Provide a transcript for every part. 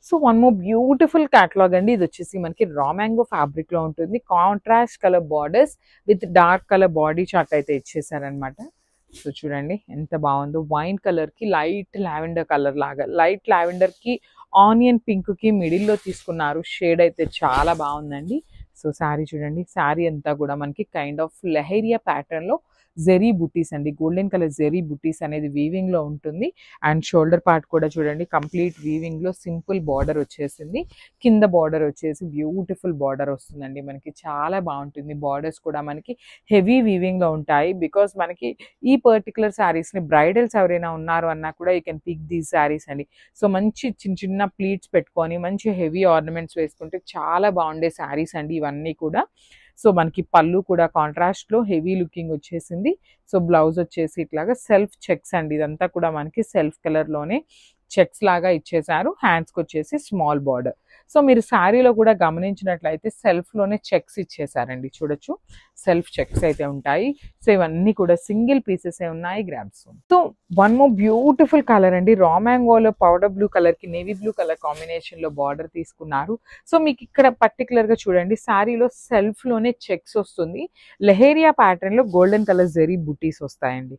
So one more beautiful catalogue అండి. ఇది వచ్చేసి మనకి రా మ్యాంగో ఫ్యాబ్రిక్ లో ఉంటుంది. Contrast colour borders with dark colour body chart అయితే ఇచ్చేసారనమాట. సో చూడండి ఎంత బాగుందో. వైన్ కలర్ కి లైట్ లావెండర్ కలర్ లాగా, లైట్ లావెండర్ కి ఆనియన్ పింక్ కి మిడిల్ లో తీసుకున్నారు. షేడ్ అయితే చాలా బాగుందండి. సో శారీ చూడండి, శారీ అంతా కూడా మనకి కైండ్ ఆఫ్ లెహేరియా ప్యాటర్న్ లో జెరీ బుటీస్ అండి, గోల్డెన్ కలర్ జెరీ బుటీస్ అనేది వీవింగ్ లో ఉంటుంది. అండ్ షోల్డర్ పార్ట్ కూడా చూడండి కంప్లీట్ వీవింగ్ లో సింపుల్ బార్డర్ వచ్చేసింది. కింద బార్డర్ వచ్చేసి బ్యూటిఫుల్ బార్డర్ వస్తుందండి. మనకి చాలా బాగుంటుంది. బార్డర్స్ కూడా మనకి హెవీ వీవింగ్ లో ఉంటాయి. బికాస్ మనకి ఈ పర్టికులర్ శారీస్ ని బ్రైడల్స్ ఎవరైనా ఉన్నారు అన్నా కూడా you can pick these saris అండి. సో మంచి చిన్న చిన్న ప్లీట్స్ పెట్టుకొని మంచి హెవీ ఆర్నమెంట్స్ వేసుకుంటే చాలా బాగుండే శారీస్ అండి ఇవన్నీ కూడా. సో మనకి పళ్ళు కూడా కాంట్రాస్ట్ లో హెవీ లుకింగ్ వచ్చేసింది. సో బ్లౌజ్ వచ్చేసి ఇట్లాగా సెల్ఫ్ చెక్స్ అండి. ఇదంతా కూడా మనకి సెల్ఫ్ కలర్ లోనే చెక్స్ లాగా ఇచ్చేసారు. హ్యాండ్స్ కి వచ్చేసి స్మాల్ బార్డర్. సో మీరు శారీలో కూడా గమనించినట్లయితే సెల్ఫ్ లోనే చెక్స్ ఇచ్చేసారండి. చూడొచ్చు సెల్ఫ్ చెక్స్ అయితే ఉంటాయి. సో ఇవన్నీ కూడా సింగిల్ పీసెస్ ఉన్నాయి. Grabs. So one more beautiful colour అండి. రా మ్యాంగోలో పౌడర్ బ్లూ కలర్ కి నేవీ బ్లూ కలర్ కాంబినేషన్ లో బార్డర్ తీసుకున్నారు. సో మీకు ఇక్కడ పర్టికులర్ గా చూడండి శారీలో సెల్ఫ్ లోనే చెక్స్ వస్తుంది. లెహేరియా ప్యాటర్న్ లో గోల్డెన్ కలర్ జెరీ బుటీస్ వస్తాయండి.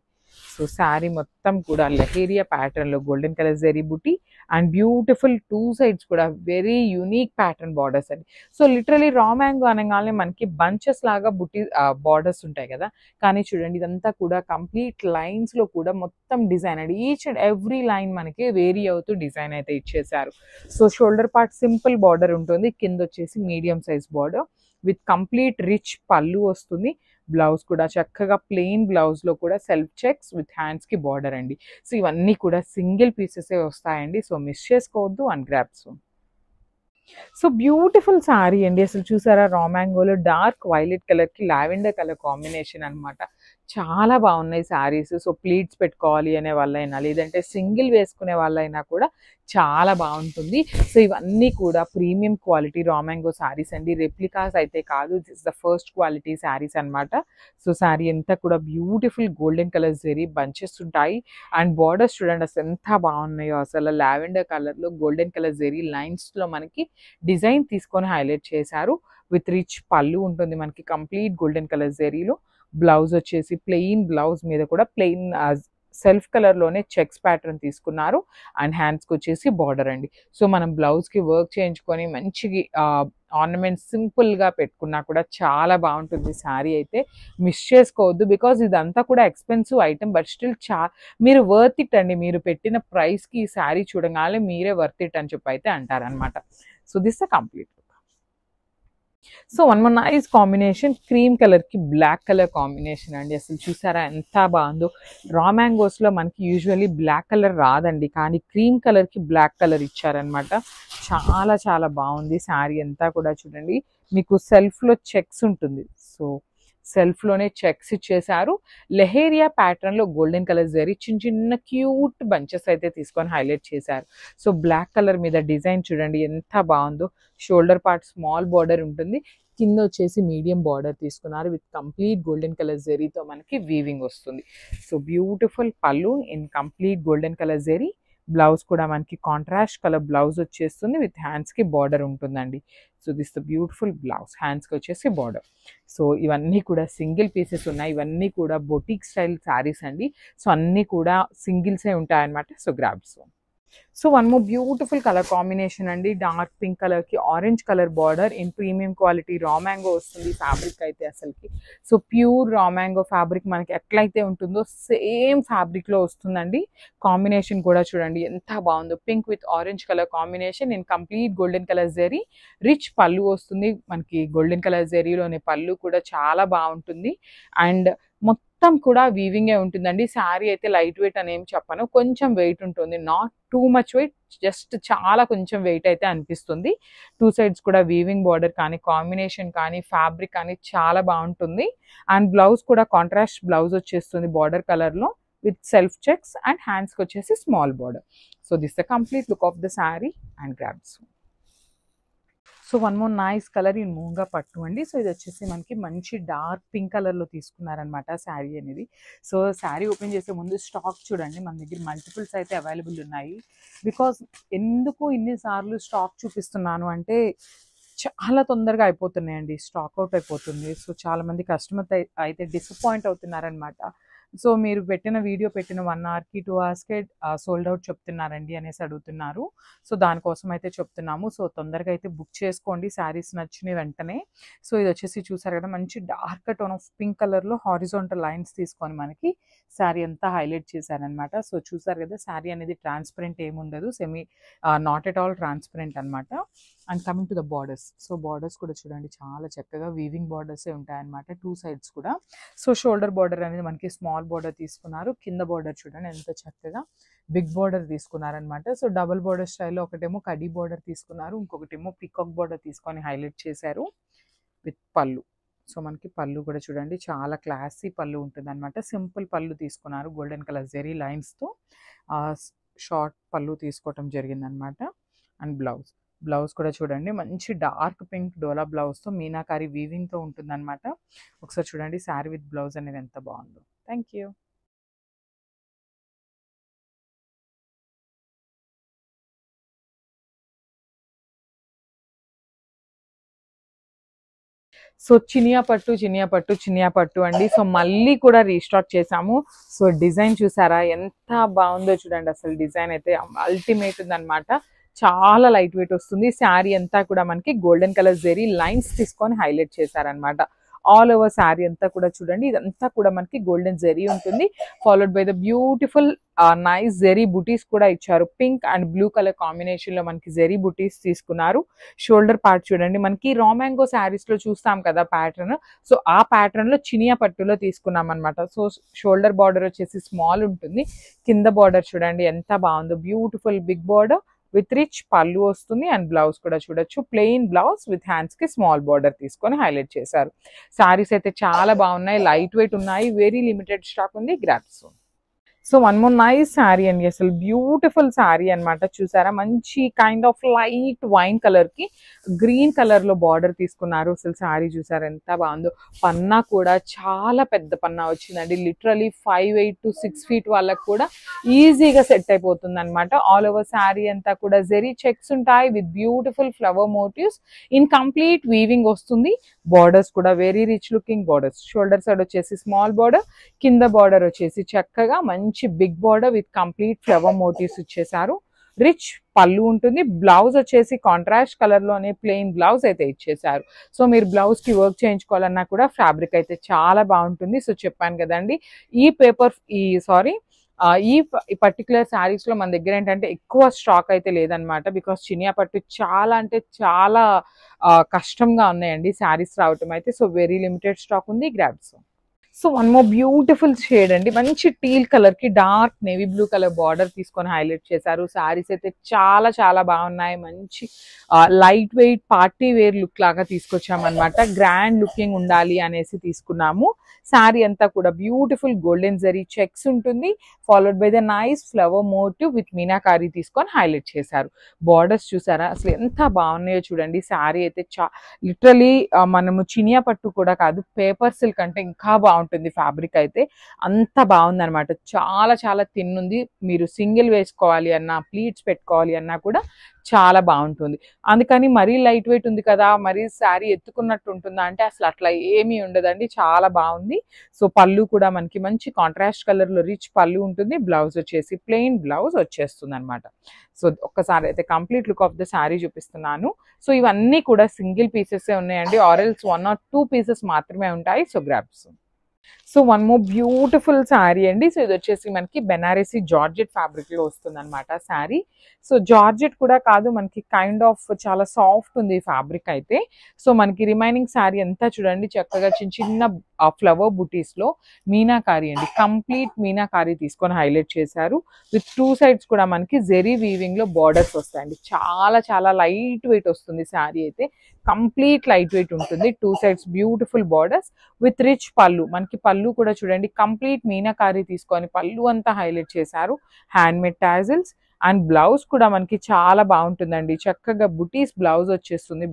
సో శారీ మొత్తం కూడా లెహేరియా ప్యాటర్న్ లో golden colour zari buti and beautiful two sides కూడా వెరీ యూనిక్ ప్యాటర్న్ బార్డర్స్ అండి. సో లిటరలీ రా మ్యాంగో అనగానే మనకి బంచెస్ లాగా బుటీ బార్డర్స్ ఉంటాయి కదా, కానీ చూడండి ఇదంతా కూడా కంప్లీట్ లైన్స్ లో కూడా మొత్తం డిజైన్ అండి. ఈచ్ అండ్ ఎవ్రీ లైన్ మనకి వేరీ అవుతూ డిజైన్ అయితే ఇచ్చేసారు. So shoulder part simple border ఉంటుంది. కింద వచ్చేసి medium size border with complete rich pallu వస్తుంది. బ్లౌజ్ కూడా చక్కగా ప్లెయిన్ బ్లౌజ్ లో కూడా సెల్ఫ్ చెక్స్ విత్ హ్యాండ్స్ కి బార్డర్ అండి. సో ఇవన్నీ కూడా సింగిల్ పీసెస్ వస్తాయండి. సో మిస్ చేసుకోవద్దు. And grabs. So beautiful sari అండి. అసలు చూసారా రా మ్యాంగోలో డార్క్ వైలెట్ కలర్ కి లావెండర్ కలర్ కాంబినేషన్ అనమాట. చాలా బాగున్నాయి శారీస్. సో ప్లీట్స్ పెట్టుకోవాలి అనే వాళ్ళైనా లేదంటే సింగిల్ వేసుకునే వాళ్ళైనా కూడా చాలా బాగుంటుంది. సో ఇవన్నీ కూడా premium quality raw mango saris అండి. రెప్లికాస్ అయితే కాదు, this the first quality saris అనమాట. సో శారీ అంతా కూడా beautiful golden colour zari bunches ఉంటాయి. అండ్ బార్డర్స్ చూడండి అసలు ఎంత బాగున్నాయో. అసలు లావెండర్ కలర్ లో గోల్డెన్ కలర్ జెరీ లైన్స్ లో మనకి డిజైన్ తీసుకొని హైలైట్ చేశారు. విత్ రిచ్ పళ్ళు ఉంటుంది మనకి కంప్లీట్ గోల్డెన్ కలర్ జెరీలో. బ్లౌజ్ వచ్చేసి ప్లెయిన్ బ్లౌజ్ మీద కూడా ప్లెయిన్ సెల్ఫ్ కలర్ లోనే చెక్స్ ప్యాటర్న్ తీసుకున్నారు. అండ్ హ్యాండ్స్ కి వచ్చేసి బార్డర్ అండి. సో మనం బ్లౌజ్ కి వర్క్ చేయించుకొని మంచి ఆర్నమెంట్స్ సింపుల్ గా పెట్టుకున్నా కూడా చాలా బాగుంటుంది శారీ అయితే. మిస్ చేసుకోవద్దు. బికాజ్ ఇదంతా కూడా ఎక్స్పెన్సివ్ ఐటమ్ బట్ స్టిల్ మీరు వర్త్ ఇట్ అండి. మీరు పెట్టిన ప్రైస్ కి ఈ శారీ చూడగానే మీరే వర్త్ ఇట్ అని చెప్పి అయితే అంటారనమాట. So this a complete. So one more nice combination cream colour కి బ్లాక్ కలర్ కాంబినేషన్ అండి. అసలు చూసారా ఎంత బాగుందో. రా మ్యాంగోస్ లో మనకి యూజువల్లీ బ్లాక్ కలర్ రాదండి, కానీ క్రీమ్ కలర్ కి బ్లాక్ కలర్ ఇచ్చారనమాట. చాలా చాలా బాగుంది. శారీ అంతా కూడా చూడండి మీకు సెల్ఫ్ లో చెక్స్ ఉంటుంది. సో సెల్ఫ్ లోనే చెక్స్ ఇచ్చేసారు. లెహేరియా ప్యాటర్న్ లో గోల్డెన్ కలర్ జరీ చిన్న చిన్న క్యూట్ బంచెస్ అయితే తీసుకొని హైలైట్ చేశారు. సో బ్లాక్ కలర్ మీద డిజైన్ చూడండి ఎంత బాగుందో. షోల్డర్ పార్ట్ స్మాల్ బార్డర్ ఉంటుంది. కింద వచ్చేసి మీడియం బార్డర్ తీసుకున్నారు విత్ కంప్లీట్ గోల్డెన్ కలర్ జెరీతో మనకి వీవింగ్ వస్తుంది. So beautiful pallu in complete golden colour zari. Blouse కూడా మనకి కాంట్రాస్ట్ కలర్ బ్లౌజ్ వచ్చేస్తుంది విత్ హ్యాండ్స్ కి బార్డర్ ఉంటుందండి. So this the beautiful blouse. Hands కి వచ్చేసి బార్డర్. సో ఇవన్నీ కూడా సింగిల్ పీసెస్ ఉన్నాయి. ఇవన్నీ కూడా బొటిక్ స్టైల్ శారీస్ అండి. సో అన్నీ కూడా సింగిల్సే ఉంటాయన్నమాట. So grabs. So one more beautiful colour combination అండి. డార్క్ పింక్ కలర్ కి orange colour border in premium quality raw mango వస్తుంది ఫ్యాబ్రిక్ అయితే అసలుకి. So pure raw mango fabric మనకి ఎట్లయితే ఉంటుందో సేమ్ ఫ్యాబ్రిక్ లో వస్తుందండి. కాంబినేషన్ కూడా చూడండి ఎంత బాగుందో. Pink with orange colour combination in complete golden colour zari. Rich pallu వస్తుంది మనకి. గోల్డెన్ కలర్ జెరీలోని పళ్ళు కూడా చాలా బాగుంటుంది. అండ్ మొత్తం కూడా వీవింగే ఉంటుందండి. శారీ అయితే లైట్ వెయిట్ అని ఏం చెప్పను, కొంచెం వెయిట్ ఉంటుంది. Not too much weight, just చాలా కొంచెం వెయిట్ అయితే అనిపిస్తుంది. టూ సైడ్స్ కూడా వీవింగ్ బార్డర్ కానీ కాంబినేషన్ కానీ ఫ్యాబ్రిక్ కానీ చాలా బాగుంటుంది. అండ్ బ్లౌజ్ కూడా కాంట్రాస్ట్ బ్లౌజ్ వచ్చేస్తుంది బార్డర్ కలర్ లో with self checks and hands కి వచ్చేసి small border. So this the complete look of the sari and grabs. So one more nice colour in మూంగా పట్టు అండి. సో ఇది వచ్చేసి మనకి మంచి డార్క్ పింక్ కలర్లో తీసుకున్నారనమాట శారీ అనేది. సో శారీ ఓపెన్ చేసే ముందు స్టాక్ చూడండి, మన దగ్గర మల్టిపుల్స్ అయితే అవైలబుల్ ఉన్నాయి. బికాజ్ ఎందుకు ఇన్నిసార్లు స్టాక్ చూపిస్తున్నాను అంటే చాలా తొందరగా అయిపోతున్నాయండి, స్టాక్ అవుట్ అయిపోతుంది. సో చాలామంది కస్టమర్స్ అయితే డిసప్పాయింట్ అవుతున్నారనమాట. సో మీరు వీడియో పెట్టిన 1 అవర్కి 2 అవర్స్కే సోల్డ్ అవుట్ చెప్తున్నారండి అనేసి అడుగుతున్నారు. సో దానికోసం అయితే చెప్తున్నాము. సో తొందరగా అయితే బుక్ చేసుకోండి శారీస్ నచ్చిన వెంటనే. సో ఇది వచ్చేసి చూసారు కదా, మంచి డార్క్ టోన్ ఆఫ్ పింక్ కలర్లో హారిజాంటల్ లైన్స్ తీసుకొని మనకి శారీ అంతా హైలైట్ చేశారనమాట. సో చూసారు కదా, శారీ అనేది ట్రాన్స్పరెంట్ ఏముండదు, నాట్ ఎట్ ఆల్ ట్రాన్స్పరెంట్ అనమాట. And coming to the borders, so borders కూడా చూడండి చాలా చక్కగా వీవింగ్ బార్డర్సే ఉంటాయన్నమాట 2 సైడ్స్ కూడా. సో షోల్డర్ బార్డర్ అనేది మనకి స్మాల్ బార్డర్ తీసుకున్నారు, కింద బార్డర్ చూడండి ఎంత చక్కగా బిగ్ బార్డర్ తీసుకున్నారనమాట. సో డబుల్ బార్డర్ స్టైల్లో ఒకటేమో కడీ బార్డర్ తీసుకున్నారు, ఇంకొకటేమో పికాక్ బార్డర్ తీసుకొని హైలైట్ చేశారు విత్ పళ్ళు. సో మనకి పళ్ళు కూడా చూడండి చాలా క్లాసీ పళ్ళు ఉంటుంది అనమాట. సింపుల్ పళ్ళు తీసుకున్నారు, గోల్డెన్ కలర్ జెరీ లైన్స్తో షార్ట్ పళ్ళు తీసుకోవటం జరిగిందనమాట. అండ్ బ్లౌజ్ కూడా చూడండి మంచి డార్క్ పింక్ డోలా బ్లౌజ్తో మీనాకారి వీవింగ్తో ఉంటుందన్నమాట. ఒకసారి చూడండి శారీ విత్ బ్లౌజ్ అనేది ఎంత బాగుందో. Thank you. సో చినియా పట్టు అండి. సో మళ్ళీ కూడా రీస్టాక్ చేసాము. సో డిజైన్ చూసారా ఎంత బాగుందో చూడండి, అసలు డిజైన్ అయితే అల్టిమేట్ ఉందన్నమాట. చాలా లైట్ వెయిట్ వస్తుంది. శారీ అంతా కూడా మనకి గోల్డెన్ కలర్ జెరీ లైన్స్ తీసుకొని హైలైట్ చేశారనమాట. ఆల్ ఓవర్ శారీ అంతా కూడా చూడండి, ఇదంతా కూడా మనకి గోల్డెన్ జెరీ ఉంటుంది, followed by the beautiful nice zari butis కూడా ఇచ్చారు. Pink and blue colour combination లో మనకి జెరీ బుటీస్ తీసుకున్నారు. షోల్డర్ పార్ట్ చూడండి, మనకి రా మ్యాంగో శారీస్ లో చూస్తాం కదా ప్యాటర్న్, సో ఆ ప్యాటర్న్ లో చినియా పట్టులో తీసుకున్నాం అనమాట. సో షోల్డర్ బార్డర్ వచ్చేసి స్మాల్ ఉంటుంది, కింద బార్డర్ చూడండి ఎంత బాగుందో, beautiful big border with rich pallu వస్తుంది. అండ్ బ్లౌజ్ కూడా చూడొచ్చు, ప్లెయిన్ బ్లౌజ్ విత్ హ్యాండ్స్ కి స్మాల్ బార్డర్ తీసుకొని హైలైట్ చేశారు. సారీస్ అయితే చాలా బాగున్నాయి, లైట్ వెయిట్ ఉన్నాయి, వెరీ లిమిటెడ్ స్టాక్ ఉంది, grabs. So one more nice sari అండి, అసలు బ్యూటిఫుల్ శారీ అనమాట. చూసారా మంచి kind of light wine colour కి గ్రీన్ కలర్ లో బార్డర్ తీసుకున్నారు. అసలు శారీ చూసారా ఎంత బాగుందో. పన్నా కూడా చాలా పెద్ద పన్నా వచ్చిందండి, లిటరలీ 5'8" to 6 feet వాళ్ళకి కూడా ఈజీగా సెట్ అయిపోతుంది అనమాట. ఆల్ ఓవర్ శారీ అంతా కూడా జెరీ చెక్స్ ఉంటాయి with beautiful flower motifs in complete weaving వస్తుంది. బార్డర్స్ కూడా very rich looking borders. Shoulder side వచ్చేసి స్మాల్ బార్డర్, కింద బార్డర్ వచ్చేసి చక్కగా మంచి big border with complete flower motifs ఇచ్చేసారు. రిచ్ పళ్ళు ఉంటుంది. బ్లౌజ్ వచ్చేసి కాంట్రాస్ట్ కలర్ లోనే ప్లెయిన్ బ్లౌజ్ అయితే ఇచ్చేసారు. సో మీరు బ్లౌజ్ కి వర్క్ చేయించుకోవాలన్నా కూడా ఫ్యాబ్రిక్ అయితే చాలా బాగుంటుంది. సో చెప్పాను కదండి, ఈ పర్టికులర్ శారీస్ లో మన దగ్గర ఏంటంటే ఎక్కువ స్టాక్ అయితే లేదనమాట. బికాస్ చినియా పట్టు చాలా అంటే చాలా కష్టంగా ఉన్నాయండి శారీస్ రావటం అయితే. సో వెరీ లిమిటెడ్ స్టాక్ ఉంది, grabs. So one more beautiful shade అండి, మంచి టీల్ కలర్ కి dark navy blue colour border తీసుకొని హైలైట్ చేశారు. శారీస్ అయితే చాలా చాలా బాగున్నాయి, మంచి light weight party wear look లాగా తీసుకొచ్చామన్నమాట. గ్రాండ్ లుకింగ్ ఉండాలి అనేసి తీసుకున్నాము. శారీ అంతా కూడా బ్యూటిఫుల్ గోల్డెన్ జరీ చెక్స్ ఉంటుంది, followed by the nice flower motive with meenakari తీసుకొని హైలైట్ చేశారు. బార్డర్స్ చూసారా అసలు ఎంత బాగున్నాయో చూడండి. శారీ అయితే లిటరలీ మనము చినియా పట్టు కూడా కాదు, పేపర్ సిల్క్ అంటే ఇంకా బాగుంటుంది ఫ్యాబ్రిక్ అయితే, అంత బాగుంది అనమాట. చాలా చాలా థిన్ ఉంది, మీరు సింగిల్ వేసుకోవాలి అన్నా ప్లీట్స్ పెట్టుకోవాలి అన్నా కూడా చాలా బాగుంటుంది. అందుకని మరీ లైట్ వెయిట్ ఉంది కదా, మరీ శారీ ఎత్తుకున్నట్టు ఉంటుందా అంటే అసలు అట్లా ఏమీ ఉండదండి, చాలా బాగుంది. సో పళ్ళు కూడా మనకి మంచి కాంట్రాస్ట్ కలర్ లో రిచ్ పళ్ళు ఉంటుంది. బ్లౌజ్ వచ్చేసి ప్లెయిన్ బ్లౌజ్ వచ్చేస్తుంది అనమాట. సో ఒక్కసారి అయితే complete look of the sari చూపిస్తున్నాను. సో ఇవన్నీ కూడా సింగిల్ పీసెస్ ఉన్నాయండి, ఆరెల్స్ 1 or 2 పీసెస్ మాత్రమే ఉంటాయి. So grabs. So one more beautiful sari అండి. సో ఇది వచ్చేసి మనకి బెనారసీ జార్జెట్ ఫ్యాబ్రిక్ లో వస్తుంది అనమాట శారీ. సో జార్జెట్ కూడా కాదు, మనకి కైండ్ ఆఫ్ చాలా సాఫ్ట్ ఉంది ఫ్యాబ్రిక్ అయితే. సో మనకి రిమైనింగ్ శారీ అంతా చూడండి చక్కగా చిన్న చిన్న ఫ్లవర్ బుటీస్ లో మీనాకారి అండి, కంప్లీట్ మీనాకారి తీసుకొని హైలైట్ చేశారు. విత్ 2 sides కూడా మనకి జెరీ వీవింగ్ లో బార్డర్స్ వస్తాయండి. చాలా చాలా లైట్ వెయిట్ వస్తుంది శారీ అయితే, కంప్లీట్ లైట్ వెయిట్ ఉంటుంది. 2 sides beautiful borders with rich పళ్ళు. మనకి పళ్ళు కూడా చూడండి కంప్లీట్ మీనాకారి తీసుకొని పళ్ళు అంతా హైలైట్ చేశారు. Hand made tassels and blouse కూడా మనకి చాలా బాగుంటుందండి, చక్కగా బుటీస్ బ్లౌజ్ వచ్చేస్తుంది,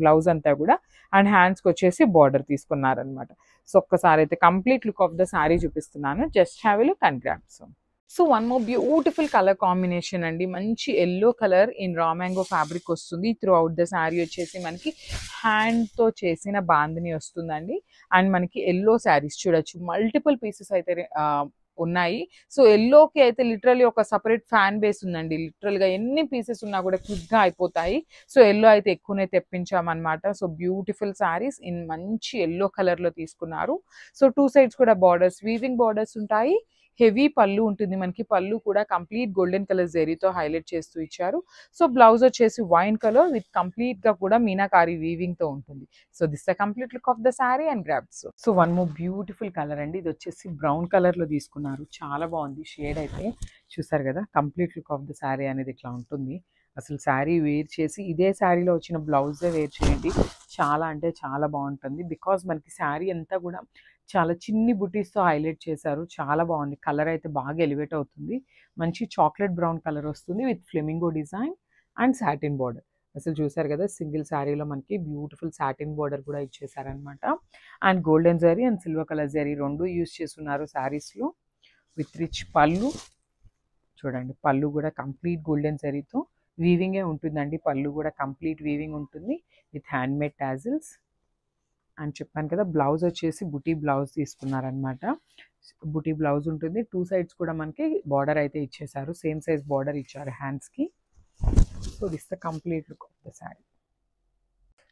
బ్లౌజ్ అంతా కూడా. అండ్ హ్యాండ్స్కి వచ్చేసి బార్డర్ తీసుకున్నారనమాట. సో ఒక్కసారి అయితే complete look of the sari చూపిస్తున్నాను, just have a look and grab some. So one more beautiful colour combination అండి, మంచి yellow colour in raw mango fabric వస్తుంది. త్రూ అవుట్ ద శారీ వచ్చేసి మనకి హ్యాండ్తో చేసిన బాందిని వస్తుందండి. అండ్ మనకి ఎల్లో శారీస్ చూడొచ్చు, మల్టిపుల్ పీసెస్ అయితే ఉన్నాయి. సో ఎల్లోకి అయితే లిటరల్లీ ఒక సపరేట్ ఫ్యాన్ బేస్ ఉందండి, లిటరల్గా ఎన్ని పీసెస్ ఉన్నా కూడా క్విక్గా అయిపోతాయి. సో ఎల్లో అయితే ఎక్కువనే తెప్పించామన్నమాట. సో బ్యూటిఫుల్ శారీస్ ఇన్ మంచి ఎల్లో కలర్లో తీసుకున్నారు. సో టూ సైడ్స్ కూడా బార్డర్స్, వీవింగ్ బార్డర్స్ ఉంటాయి. హెవీ పళ్ళు ఉంటుంది మనకి, పళ్ళు కూడా కంప్లీట్ గోల్డెన్ కలర్ జెరీతో హైలైట్ చేస్తూ ఇచ్చారు. సో బ్లౌజ్ వచ్చేసి వైన్ కలర్ విత్ కంప్లీట్ గా కూడా మీనాకారి వీవింగ్ తో ఉంటుంది. So this the complete look of the sari and grabs. So one more beautiful colour అండి, ఇది వచ్చేసి బ్రౌన్ కలర్ లో తీసుకున్నారు, చాలా బాగుంది షేడ్ అయితే. చూసారు కదా, complete look of the sari అనేది ఇట్లా ఉంటుంది. అసలు శారీ వేర్ చేసి ఇదే శారీలో వచ్చిన బ్లౌజే వేర్ చేయండి, చాలా అంటే చాలా బాగుంటుంది. బికాజ్ మనకి శారీ అంతా కూడా చాలా చిన్ని బుటీస్తో హైలైట్ చేశారు, చాలా బాగుంది. కలర్ అయితే బాగా ఎలివేట్ అవుతుంది, మంచి చాక్లెట్ బ్రౌన్ కలర్ వస్తుంది with flamingo design and satin border. అసలు చూసారు కదా, సింగిల్ శారీలో మనకి బ్యూటిఫుల్ సాటిన్ బార్డర్ కూడా ఇచ్చేసారనమాట. And golden zari and silver colour zari రెండు యూజ్ చేస్తున్నారు శారీస్లో విత్ రిచ్ పళ్ళు. చూడండి, పళ్ళు కూడా కంప్లీట్ గోల్డెన్ జరీతో వీవింగే ఉంటుందండి, పళ్ళు కూడా కంప్లీట్ వీవింగ్ ఉంటుంది విత్ హ్యాండ్మేడ్ టాజిల్స్. అని చెప్పాను కదా, బ్లౌజ్ వచ్చేసి బుటీ బ్లౌజ్ తీసుకున్నారనమాట. బుటీ బ్లౌజ్ ఉంటుంది, టూ సైడ్స్ కూడా మనకి బార్డర్ అయితే ఇచ్చేసారు, సేమ్ సైజ్ బార్డర్ ఇచ్చారు హ్యాండ్స్కి. So this the complete look of the sari.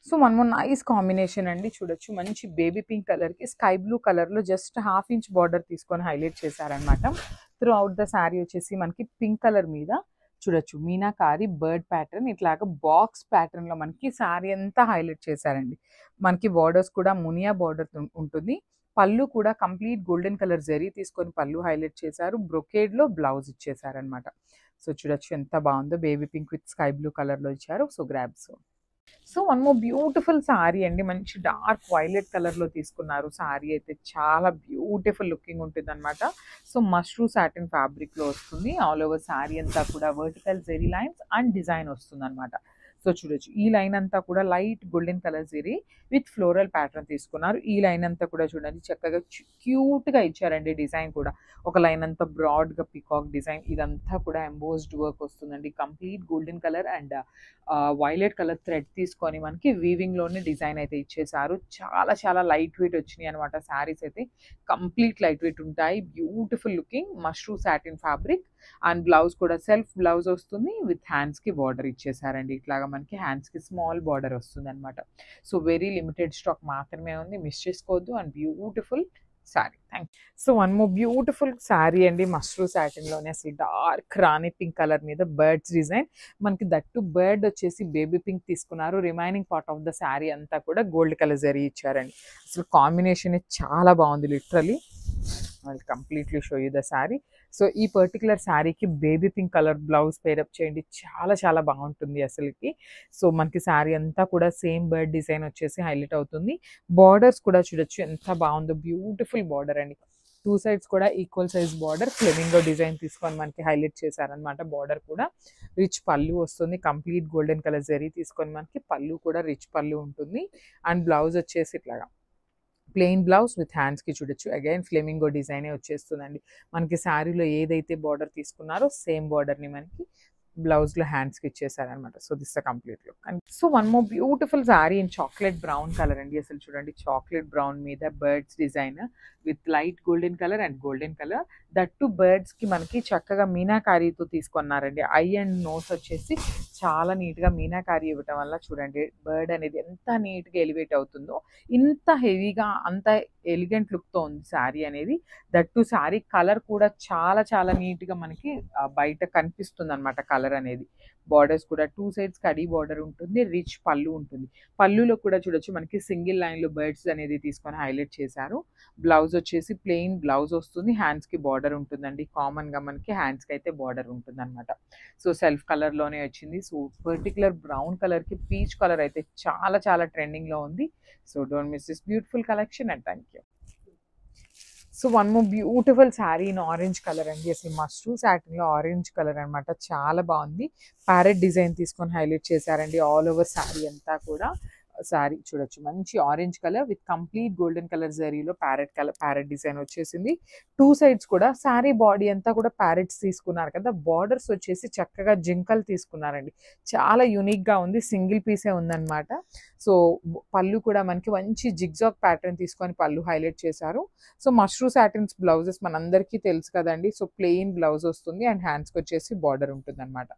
So one more nice combination అండి, చూడొచ్చు మంచి బేబీ పింక్ కలర్కి స్కై బ్లూ కలర్లో జస్ట్ ½ ఇంచ్ బార్డర్ తీసుకొని హైలైట్ చేశారనమాట. త్రూ అవుట్ ద శారీ వచ్చేసి మనకి పింక్ కలర్ మీద చూడొచ్చు మీనాకారి బర్డ్ ప్యాటర్న్, ఇట్లాగా బాక్స్ ప్యాటర్న్లో మనకి శారీ అంతా హైలైట్ చేశారండి. మనకి బార్డర్స్ కూడా మునియా బార్డర్ ఉంటుంది. పళ్ళు కూడా కంప్లీట్ గోల్డెన్ కలర్ జరీ తీసుకొని పళ్ళు హైలైట్ చేశారు, బ్రొకేడ్లో బ్లౌజ్ ఇచ్చేసారనమాట. సో చూడొచ్చు ఎంత బాగుందో, baby pink with sky blue కలర్లో ఇచ్చారు. So grabs. So one more beautiful sari అండి, మంచి డార్క్ వైలెట్ కలర్లో తీసుకున్నారు. శారీ అయితే చాలా బ్యూటిఫుల్ లుకింగ్ ఉంటుంది అనమాట. సో మష్రూ సాటిన్ ఫ్యాబ్రిక్లో వస్తుంది, ఆల్ ఓవర్ శారీ అంతా కూడా vertical zari lines and design వస్తుంది అనమాట. సో చూడొచ్చు, ఈ లైన్ అంతా కూడా light golden colour zari with floral pattern తీసుకున్నారు. ఈ లైన్ అంతా కూడా చూడండి చక్కగా క్యూట్గా ఇచ్చారండి, డిజైన్ కూడా ఒక లైన్ అంతా బ్రాడ్గా పికాక్ డిజైన్, ఇదంతా కూడా ఎంబోస్డ్ వర్క్ వస్తుందండి. Complete golden colour and violet colour thread తీసుకొని మనకి వీవింగ్లోనే డిజైన్ అయితే ఇచ్చేసారు. చాలా చాలా లైట్ వెయిట్ వచ్చినాయి అనమాట శారీస్ అయితే, కంప్లీట్ లైట్ వెయిట్ ఉంటాయి. Beautiful looking mashru satin fabric. And blouse కూడా సెల్ఫ్ బ్లౌజ్ వస్తుంది విత్ హ్యాండ్స్కి బార్డర్ ఇచ్చేసారండి, ఇట్లాగా మనకి హ్యాండ్స్కి స్మాల్ బార్డర్ వస్తుంది అనమాట. సో వెరీ లిమిటెడ్ స్టాక్ మాత్రమే ఉంది, మిస్ చేసుకోవద్దు. And beautiful sari. Thank you. So one more beautiful sari అండి, మష్రూ సాటిన్లోనే అసలు డార్క్ రాణి పింక్ కలర్ మీద బర్డ్స్ డిజైన్, మనకి దట్టు బర్డ్ వచ్చేసి బేబీ పింక్ తీసుకున్నారు. Remaining part of the sari అంతా కూడా గోల్డ్ కలర్ జరీ ఇచ్చారండి. అసలు కాంబినేషన్ చాలా బాగుంది literally. I completely show you the sari. So ఈ పర్టికులర్ శారీకి baby pink colour blouse pair up చేయండి, చాలా చాలా బాగుంటుంది అసలుకి. సో మనకి శారీ అంతా కూడా సేమ్ బర్డ్ డిజైన్ వచ్చేసి హైలైట్ అవుతుంది. బార్డర్స్ కూడా చూడొచ్చు ఎంత బాగుందో, బ్యూటిఫుల్ బార్డర్ అండి. టూ సైడ్స్ కూడా equal size border, flamingo design తీసుకొని మనకి హైలైట్ చేశారనమాట. బార్డర్ కూడా రిచ్ పళ్ళు వస్తుంది, కంప్లీట్ గోల్డెన్ కలర్ జరీ తీసుకొని మనకి పళ్ళు కూడా రిచ్ పళ్ళు ఉంటుంది. అండ్ బ్లౌజ్ వచ్చేసి ఇట్లాగా ప్లెయిన్ బ్లౌజ్ విత్ హ్యాండ్స్కి చూడొచ్చు అగైన్ ఫ్లెమింగో డిజైనే వచ్చేస్తుందండి. మనకి శారీలో ఏదైతే బార్డర్ తీసుకున్నారో సేమ్ బార్డర్ని మనకి బ్లౌజ్లో హ్యాండ్స్కి ఇచ్చేసారనమాట. So this the complete look. And so one more beautiful sari in chocolate brown colour అండి. అసలు చూడండి, చాక్లెట్ బ్రౌన్ మీద birds design with light golden colour and golden colour, that బర్డ్స్కి మనకి చక్కగా మీనాకారీతో తీసుకున్నారండి. ఐ అండ్ నోస్ వచ్చేసి చాలా నీట్గా మీనాకారీ ఇవ్వటం వల్ల చూడండి బర్డ్ అనేది ఎంత నీట్గా ఎలివేట్ అవుతుందో, ఇంత హెవీగా అంత ఎలిగెంట్ లుక్తో ఉంది శారీ అనేది. దట్టు శారీ కలర్ కూడా చాలా చాలా నీట్గా మనకి బయట కనిపిస్తుంది అనమాట కలర్ అనేది. బార్డర్స్ కూడా టూ సైడ్స్ కడీ బార్డర్ ఉంటుంది, రిచ్ పళ్ళు ఉంటుంది. పళ్ళులో కూడా చూడొచ్చు మనకి సింగిల్ లైన్లో బర్డ్స్ అనేది తీసుకొని హైలైట్ చేశారు. బ్లౌజ్ వచ్చేసి ప్లెయిన్ బ్లౌజ్ వస్తుంది, హ్యాండ్స్కి బార్డర్ ఉంటుందండి. కామన్గా మనకి హ్యాండ్స్కి అయితే బార్డర్ ఉంటుంది అనమాట. సో సెల్ఫ్ కలర్లోనే వచ్చింది. సో పర్టికులర్ బ్రౌన్ కలర్కి పీచ్ కలర్ అయితే చాలా చాలా ట్రెండింగ్లో ఉంది. So don't miss this beautiful collection and thank you. So one more beautiful sari in orange colour అండి. అసలు మష్రూమ్ సాటిన్లో ఆరెంజ్ కలర్ అనమాట, చాలా బాగుంది. ప్యారెట్ డిజైన్ తీసుకొని హైలైట్ చేశారండి ఆల్ ఓవర్ శారీ అంతా కూడా. శారీ చూడొచ్చు, మంచి orange colour with complete golden colour జరీలో ప్యారెట్ డిజైన్ వచ్చేసింది. టూ సైడ్స్ కూడా శారీ బాడీ అంతా కూడా ప్యారెట్స్ తీసుకున్నారు కదా, బార్డర్స్ వచ్చేసి చక్కగా జింకలు తీసుకున్నారండి. చాలా యూనిక్గా ఉంది, సింగిల్ పీసే ఉందన్నమాట. సో పళ్ళు కూడా మనకి మంచి జిగ్జాగ్ ప్యాటర్న్ తీసుకొని పళ్ళు హైలైట్ చేశారు. సో మష్రూమ్ సాటిన్స్ బ్లౌజెస్ మనందరికీ తెలుసు కదండి. సో ప్లెయిన్ బ్లౌజ్ వస్తుంది అండ్ హ్యాండ్స్కి వచ్చేసి బార్డర్ ఉంటుంది అనమాట.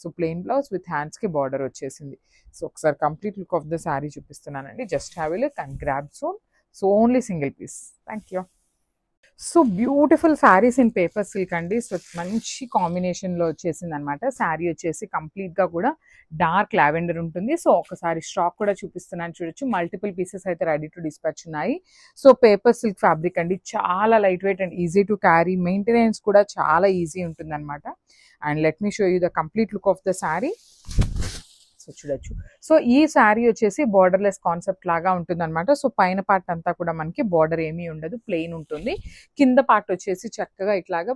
సో ప్లెయిన్ బ్లౌజ్ విత్ హ్యాండ్స్కి బార్డర్ వచ్చేసింది. సో ఒకసారి complete look of the sari చూపిస్తున్నానండి. Just have a look and grab soon. So only single piece. Thank you. So beautiful saris in paper silk అండి. సో మంచి కాంబినేషన్లో వచ్చేసింది అనమాట. శారీ వచ్చేసి కంప్లీట్గా కూడా డార్క్ లావెండర్ ఉంటుంది. సో ఒకసారి స్టాక్ కూడా చూపిస్తున్నాను చూడొచ్చు. మల్టిపుల్ పీసెస్ అయితే రెడీ టు డిస్పాచ్ ఉన్నాయి. సో పేపర్ సిల్క్ ఫ్యాబ్రిక్ అండి, చాలా light weight and easy to carry. Maintenance కూడా చాలా ఈజీ ఉంటుంది అనమాట. And let me show you the complete look of the sari. So చూడొచ్చు. సో ఈ శారీ వచ్చేసి బార్డర్లెస్ కాన్సెప్ట్ లాగా ఉంటుంది అనమాట. సో పైన పార్ట్ అంతా కూడా మనకి బార్డర్ ఏమీ ఉండదు, ప్లెయిన్ ఉంటుంది. కింద పార్ట్ వచ్చేసి చక్కగా ఇట్లాగా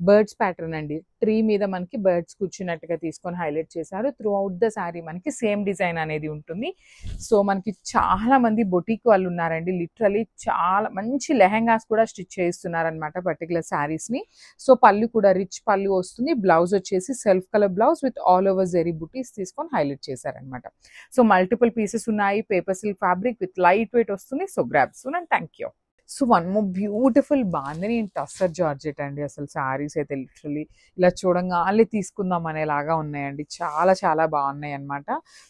బర్డ్స్ ప్యాటర్న్ అండి. ట్రీ మీద మనకి బర్డ్స్ కూర్చున్నట్టుగా తీసుకొని హైలైట్ చేశారు. త్రూ అవుట్ ద శారీ మనకి సేమ్ డిజైన్ అనేది ఉంటుంది. సో మనకి చాలా మంది బొటీక్ వాళ్ళు ఉన్నారండి, లిటరలీ చాలా మంచి లెహెంగాస్ కూడా స్టిచ్ చేస్తున్నారనమాట పర్టికులర్ శారీస్ని. సో పళ్ళు కూడా రిచ్ పళ్ళు వస్తుంది. బ్లౌజ్ వచ్చేసి self colour blouse with all over zari butis తీసుకొని హైలైట్ చేశారనమాట. సో మల్టిపుల్ పీసెస్ ఉన్నాయి. Paper silk fabric with light weight వస్తుంది. So grab soon and thank you. So one more beautiful bandhani tussar georgette అండి. అసలు శారీస్ అయితే లిటరలీ ఇలా చూడంగానే తీసుకుందాం అనేలాగా ఉన్నాయండి. చాలా చాలా బాగున్నాయి అనమాట.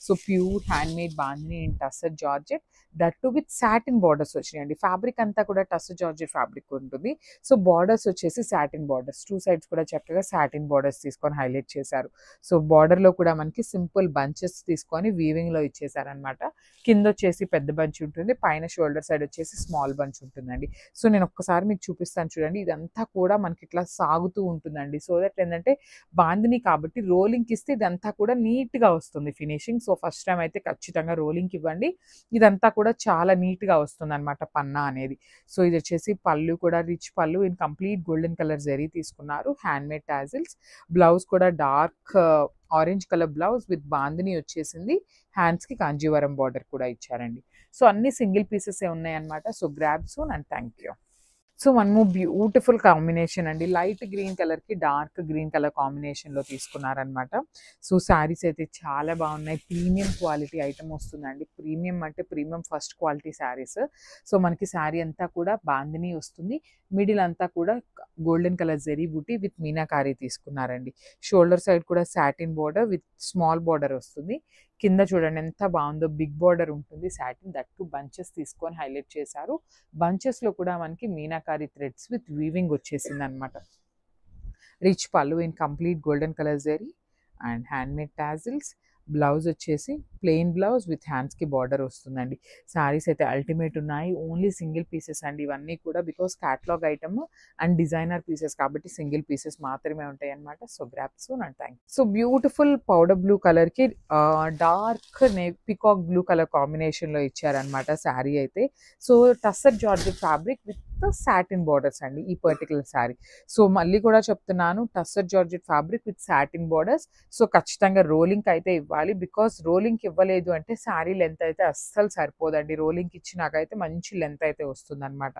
So pure hand made bandhani tussar georgette, that to with satin borders వచ్చినాయండి. ఫ్యాబ్రిక్ అంతా కూడా టస్సర్ జార్జెట్ ఫ్యాబ్రిక్ ఉంటుంది. సో బార్డర్స్ వచ్చేసి సాటిన్ బార్డర్స్, టూ సైడ్స్ కూడా చక్కగా సాటిన్ బార్డర్స్ తీసుకొని హైలైట్ చేశారు. సో బార్డర్లో కూడా మనకి సింపుల్ బంచెస్ తీసుకొని వీవింగ్లో ఇచ్చేసారనమాట. కింద వచ్చేసి పెద్ద బంచ్ ఉంటుంది, పైన షోల్డర్ సైడ్ వచ్చేసి స్మాల్ బంచ్ ఉంటుందండి. సో నేను ఒక్కసారి మీకు చూపిస్తాను చూడండి. ఇదంతా కూడా మనకి ఇట్లా సాగుతూ ఉంటుందండి. సో దట్ ఏంటంటే బాందిని కాబట్టి రోలింగ్కి ఇస్తే ఇదంతా కూడా నీట్గా వస్తుంది ఫినిషింగ్. సో ఫస్ట్ టైం అయితే ఖచ్చితంగా రోలింగ్కి ఇవ్వండి. ఇదంతా కూడా చాలా నీట్గా వస్తుంది అనమాట పన్నా అనేది. సో ఇది వచ్చేసి పళ్ళు కూడా రిచ్ పళ్ళు in complete golden colour zari తీసుకున్నారు. Hand made tassels. బ్లౌజ్ కూడా dark orange colour blouse with bandhani వచ్చేసింది. హ్యాండ్స్కి కాంజీవరం బార్డర్ కూడా ఇచ్చారండి. సో అన్ని సింగిల్ పీసెస్ ఉన్నాయన్నమాట. So grab soon and thank you. So one more beautiful combination అండి. లైట్ గ్రీన్ కలర్కి డార్క్ గ్రీన్ కలర్ కాంబినేషన్లో తీసుకున్నారనమాట. సో శారీస్ అయితే చాలా బాగున్నాయి. ప్రీమియం క్వాలిటీ ఐటమ్ వస్తుందండి. ప్రీమియం అంటే premium first quality saris. So మనకి శారీ అంతా కూడా బాందిని వస్తుంది. మిడిల్ అంతా కూడా golden colour zari buti with meenakari తీసుకున్నారండి. షోల్డర్ సైడ్ కూడా satin border with small border వస్తుంది. కింద చూడండి ఎంత బాగుందో, బిగ్ బార్డర్ ఉంటుంది సాటిన్, దట్ టు బంచెస్ తీసుకొని హైలైట్ చేశారు. బంచెస్లో కూడా మనకి మీనాకారీ థ్రెడ్స్ విత్ వీవింగ్ వచ్చేసింది అనమాట. రిచ్ పళ్ళు in complete golden colour zari and hand made tassels. Blouse వచ్చేసి ప్లెయిన్ బ్లౌజ్ విత్ హ్యాండ్స్కి బార్డర్ వస్తుందండి. శారీస్ అయితే అల్టిమేట్ ఉన్నాయి. ఓన్లీ సింగిల్ పీసెస్ అండి ఇవన్నీ కూడా, because catalogue item and designer pieces కాబట్టి సింగిల్ పీసెస్ మాత్రమే ఉంటాయి అనమాట. So grab soon and thank. So beautiful powder blue కలర్కి డార్క్ పికాక్ బ్లూ కలర్ కాంబినేషన్లో ఇచ్చారనమాట శారీ అయితే. So tussar georgette fabric with satin borders అండి ఈ పర్టికులర్ శారీ. సో మళ్ళీ కూడా చెప్తున్నాను, tussar georgette fabric with satin borders. So ఖచ్చితంగా రోలింగ్ అయితే ఇవ్వాలి, బికాస్ రోలింగ్కి ఇవ్వలేదు అంటే శారీ లెంత్ అయితే అస్సలు సరిపోదండి. రోలింగ్కి ఇచ్చినాకైతే మంచి లెంత్ అయితే వస్తుంది అనమాట.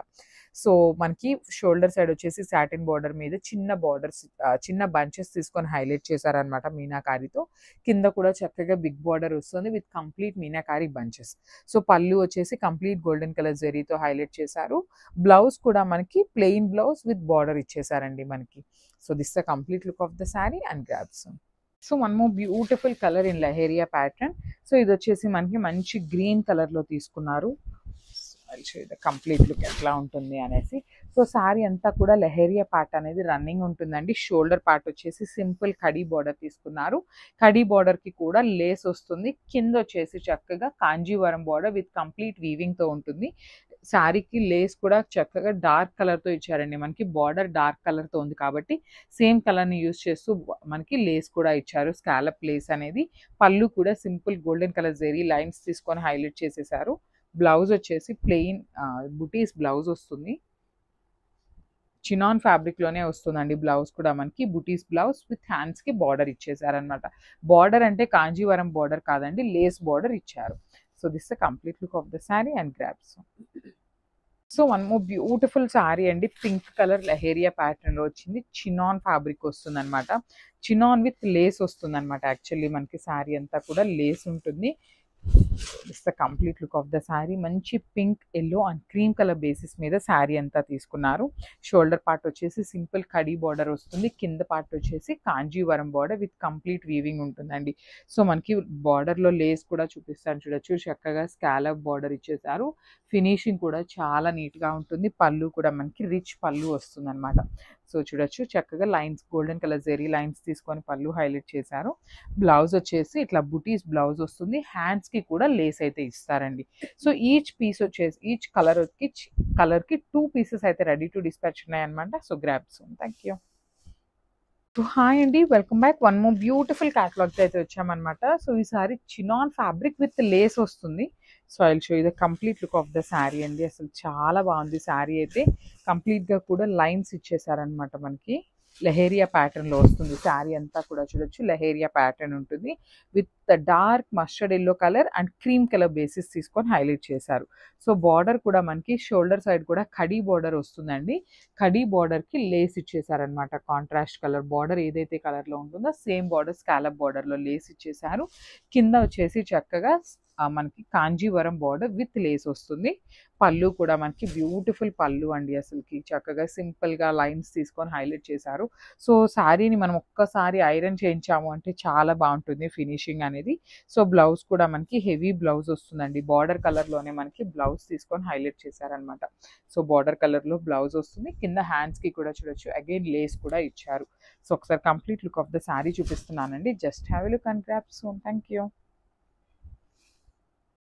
సో మనకి షోల్డర్ సైడ్ వచ్చేసి సాటిన్ బార్డర్ మీద చిన్న బార్డర్స్, చిన్న బంచెస్ తీసుకొని హైలైట్ చేశారనమాట మీనాకారీతో. కింద కూడా చక్కగా బిగ్ బార్డర్ వస్తుంది with complete meenakari bunches. So పళ్ళు వచ్చేసి కంప్లీట్ గోల్డెన్ కలర్ జరీతో హైలైట్ చేశారు. బ్లౌజ్ కూడా మనకి ప్లెయిన్ బ్లౌజ్ విత్ బార్డర్ ఇచ్చేసారండి మనకి. So this the complete look of the sari and grabs. So one more beautiful colour in leheriya pattern. So ఇది వచ్చేసి మనకి మంచి గ్రీన్ కలర్లో తీసుకున్నారు. కంప్లీట్ లుక్ ఎట్లా ఉంటుంది అనేసి. సో శారీ అంతా కూడా లహేరియా పార్ట్ అనేది రన్నింగ్ ఉంటుందండి. షోల్డర్ పార్ట్ వచ్చేసి సింపుల్ కడీ బార్డర్ తీసుకున్నారు. కడీ బార్డర్కి కూడా లేస్ వస్తుంది. కింద వచ్చేసి చక్కగా కాంజీవరం బార్డర్ విత్ కంప్లీట్ వీవింగ్తో ఉంటుంది. శారీకి లేస్ కూడా చక్కగా డార్క్ కలర్తో ఇచ్చారండి. మనకి బార్డర్ డార్క్ కలర్తో ఉంది కాబట్టి సేమ్ కలర్ని యూజ్ చేస్తూ మనకి లేస్ కూడా ఇచ్చారు, స్కాలప్ లేస్ అనేది. పళ్ళు కూడా simple golden colour zari lines తీసుకొని హైలైట్ చేసేసారు. బ్లౌజ్ వచ్చేసి ప్లెయిన్ బుటీస్ బ్లౌజ్ వస్తుంది. చినాన్ ఫ్యాబ్రిక్లోనే వస్తుందండి. బ్లౌజ్ కూడా మనకి బుటీస్ బ్లౌజ్ విత్ హ్యాండ్స్కి బార్డర్ ఇచ్చేసారనమాట. బార్డర్ అంటే కాంజీవరం బార్డర్ కాదండి, లేస్ బార్డర్ ఇచ్చారు. So this the complete look of the sari and grabs. So one more beautiful sari అండి, పింక్ కలర్ లహేరియా ప్యాటర్న్లో వచ్చింది. చినాన్ ఫ్యాబ్రిక్ వస్తుంది అనమాట. చినాన్ విత్ లేస్ వస్తుంది అనమాట. యాక్చువల్లీ మనకి శారీ అంతా కూడా లేస్ ఉంటుంది. This the complete look of the sari. మంచి pink, yellow and cream colour basis మీద శారీ అంతా తీసుకున్నారు. షోల్డర్ పార్ట్ వచ్చేసి సింపుల్ కడీ బార్డర్ వస్తుంది. కింద పార్ట్ వచ్చేసి Kanjeevaram border with complete weaving ఉంటుందండి. సో మనకి బార్డర్లో లేస్ కూడా చూపిస్తాను చూడొచ్చు. చక్కగా స్కాలప్ బార్డర్ ఇచ్చేసారు. ఫినిషింగ్ కూడా చాలా నీట్గా ఉంటుంది. పళ్ళు కూడా మనకి రిచ్ పళ్ళు వస్తుంది అనమాట. సో చూడొచ్చు చక్కగా lines, golden colour zari lines తీసుకొని పళ్ళు హైలైట్ చేశారు. బ్లౌజ్ వచ్చేసి ఇట్లా బుటీస్ బ్లౌజ్ వస్తుంది. హ్యాండ్స్కి కూడా లేస్ అయితే ఇస్తారండి. సో ఈచ్ పీస్ వచ్చేసి ఈచ్ కలర్కి 2 పీసెస్ అయితే రెడీ టు డిస్పాచ్ ఉన్నాయన్నమాట. So grab soon. Thank you. Hi అండి, welcome back. One more beautiful క్యాటలాగ్తో అయితే వచ్చామన్నమాట. సో ఈసారి చినాన్ ఫ్యాబ్రిక్ విత్ లేస్ వస్తుంది. So I will show you the complete look of the sari అండి. అసలు చాలా బాగుంది శారీ అయితే. కంప్లీట్గా కూడా లైన్స్ ఇచ్చేసారనమాట. మనకి లహేరియా ప్యాటర్న్లో వస్తుంది శారీ అంతా కూడా. చూడొచ్చు లహేరియా ప్యాటర్న్ ఉంటుంది with dark mustard yellow colour and cream colour basis తీసుకొని హైలైట్ చేశారు. సో బార్డర్ కూడా మనకి షోల్డర్ సైడ్ కూడా కడీ బార్డర్ వస్తుందండి. కడీ బార్డర్కి లేస్ ఇచ్చేసారనమాట. కాంట్రాస్ట్ కలర్ బార్డర్ ఏదైతే కలర్లో ఉంటుందో సేమ్ బార్డర్ స్కాలప్ బార్డర్లో లేస్ ఇచ్చేసారు. కింద వచ్చేసి చక్కగా మనకి కాంజీవరం బార్డర్ విత్ లేస్ వస్తుంది. పళ్ళు కూడా మనకి బ్యూటిఫుల్ పళ్ళు అండి. అసలుకి చక్కగా సింపుల్గా లైన్స్ తీసుకొని హైలైట్ చేశారు. సో శారీని మనం ఒక్కసారి ఐరన్ చేయించాము అంటే చాలా బాగుంటుంది ఫినిషింగ్ అనేది. సో బ్లౌజ్ కూడా మనకి హెవీ బ్లౌజ్ వస్తుందండి. బార్డర్ కలర్లోనే మనకి బ్లౌజ్ తీసుకొని హైలైట్ చేశారనమాట. సో బార్డర్ కలర్లో బ్లౌజ్ వస్తుంది. కింద హ్యాండ్స్కి కూడా చూడొచ్చు అగైన్ లేస్ కూడా ఇచ్చారు. సో ఒకసారి complete look of the sari చూపిస్తున్నానండి. Just have a look and grab soon. Thank you.